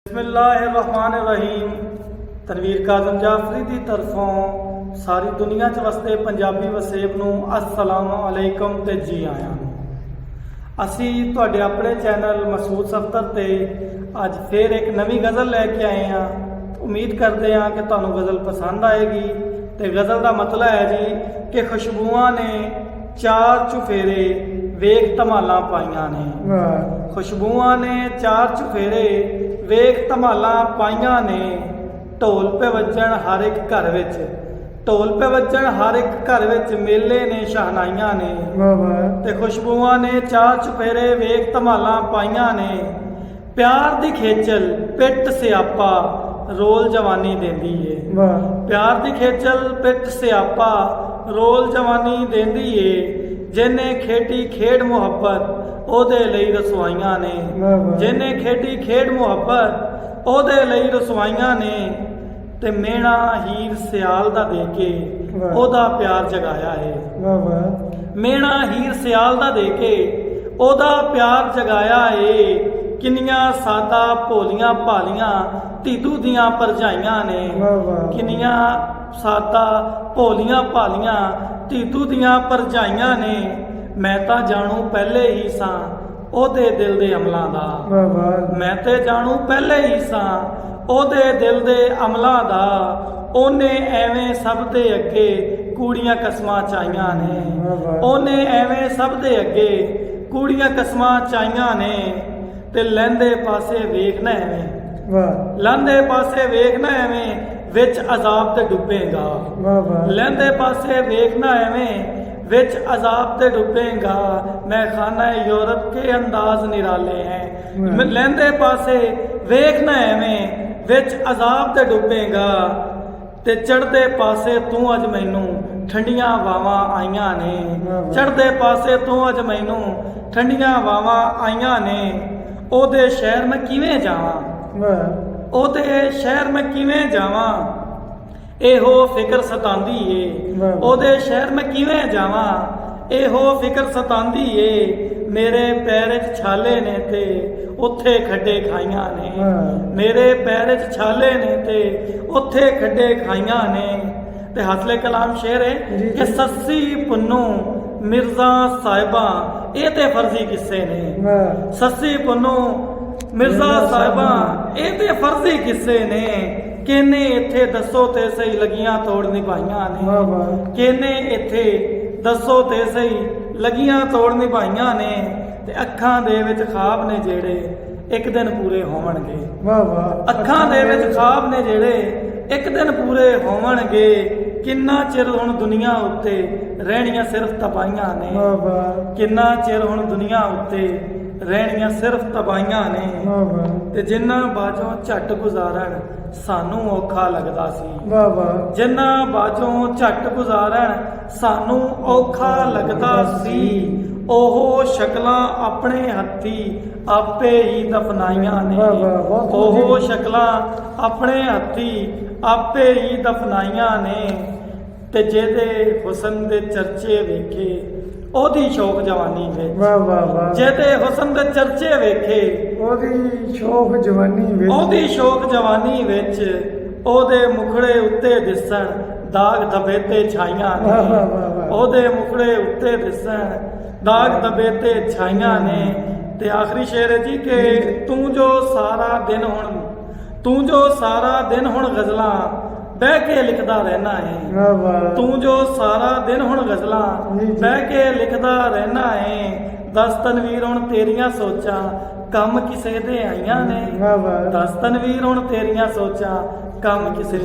बिस्मिल्लाहिर्रहमानिर्रहीम। तनवीर काज़म जाफरी की तरफों सारी दुनिया च वसते पंजाबी वसेब नूं अस्सलामु अलैकुम ते जी आया। असी तुहाडे अपने चैनल मसूद सफ्तर ते अज फिर एक नवी गज़ल लैके आए हैं। उम्मीद करते हैं कि तुहानूं गज़ल पसंद आएगी। तो गज़ल का मतलब है जी कि खुशबुआं ने चार चुफेरे वेख धमालां पाइयां ने। खुशबुआं ने चार चुफेरे वेख धमालां पाइयां ने। ढोल पे वजन हर एक घर विच, ढोल पे वजन हर एक घर विच, मेले ने शहनाइयां ने। ते खुशबुआं ने चार चुफेरे वेख धमालां पाइयां ने। प्यार दी खेचल पिट स्यापा रोल जवानी देंदी है। प्यार दी खेचल पिट स्यापा रोल जवानी देंदी है। जिन्ने खेडी खेड मुहब्बत ओदे लई रसवाइयां ने। जिन्ने खेडी खेड मुहब्बत ओदे लई रसवाइयां ने। ते मेणा हीर सियाल दा दे के ओदा प्यार जगाया है। मेणा हीर सियाल दा दे के ओदा प्यार जगाया है। किन्नियां सादा भोलियां भालियां धीदू दियां परजाइयां ने। किन्नियां सादा भोलियां भालियां धीदू दियां परजाइयां ने। मैं तां जानू पहले ही सां ओदे दिल दे अमलां दा। मैं ते जानू पहले ही सां ओदे दिल दे अमलां दा। ओने एवें सब दे अगे कूड़ियां कसमां चाइयां ने। ओने एवें सब दे अगे कूड़ियां कसमां चाइयां ने। ते लैंदे पासे वेखना एवें, लैंदे पासे वेखना एवें विच अजाब ते डुबेगा। लैंदे पासे वेखना एवें विच अजाब ते डुबेगा। मैं खाना यूरोप के अंदाज निराले हैं। लैंदे पासे वेखना एवें विच अजाब ते डुबेगा। ते चढ़दे पासे तू अज मैनू ठंडियां वावां आईयां ने। चढ़दे पासे तू अज मैनू ठंडियां वावां आईयां ने। ओदे शहर में किवें जावां, ओदे शहर में किवें जावां, एहो फिक्र सतांदी ए। ओदे शहर में किवें जावां, एहो फिक्र सतांदी ए। मेरे पैर च छाले ने ते उत्थे खड्डे खाइयां ने। मेरे पैर च छाले ने ते उत्थे खड्डे खाइयां ने। ते हसले कलाम शेर है कि सस्सी पुन्नू मिर्जा साहिबा ये ते फर्जी किस्से ने। सस्सी पुन्नू मिर्जा साहिबा ये ते फर्जी किस्से ने। किन्ने इत्थे दसो ते सही लगियां तोड़ निभाइयां ने। किन्ने इत्थे दसो ते सही लगियां तोड़ निभाइयां ने। ते अखां दे विच ख्वाब ने जेड़े एक दिन पूरे होवणगे। अखां दे विच ख्वाब ने जेड़े एक दिन पूरे होवणगे। किन्ना चिर हुण दुनिया उत्ते रहणियां सिर्फ तबाहियां ने। किन्ना चिर हुण दुनिया उत्ते रहणियां सिर्फ तबाहियां ने। ते जिन्ना बाजों झट गुजारण सानू औखा लगदा सी। जिन्ना बाजों झट गुजारण सानू औखा लगदा सी। ओहो शक्लां अपने हत्थी आपे ही दफनाइयां ने। ओहो शक्लां अपने हत्थी आपे ही दफनाइयां ने। ते जेदे हुसन दे चर्चे वेखे ओदी शौक जवानी विच। जेदे हुसन दे चर्चे वेखे ओदी शौक जवानी विच। ओदी शौक जवानी विच। ओदे मुखड़े उत्ते दिसन दाग धब्बे ते छाइयां ने। ओदे मुखड़े उत्ते दिसन दाग धब्बे ते छाइयां ने। ते आखिरी शेर है जी कि तू जो सारा दिन हुण गजलां बह के लिखदा रहना है। तू जो सारा दिन हुण गजलां बह के लिखदा रहना है। दस तनवीर हुण तेरियां सोचां कम किसे दे आईयां ने। दस तनवीर हुण तेरियां सोचां कम किसे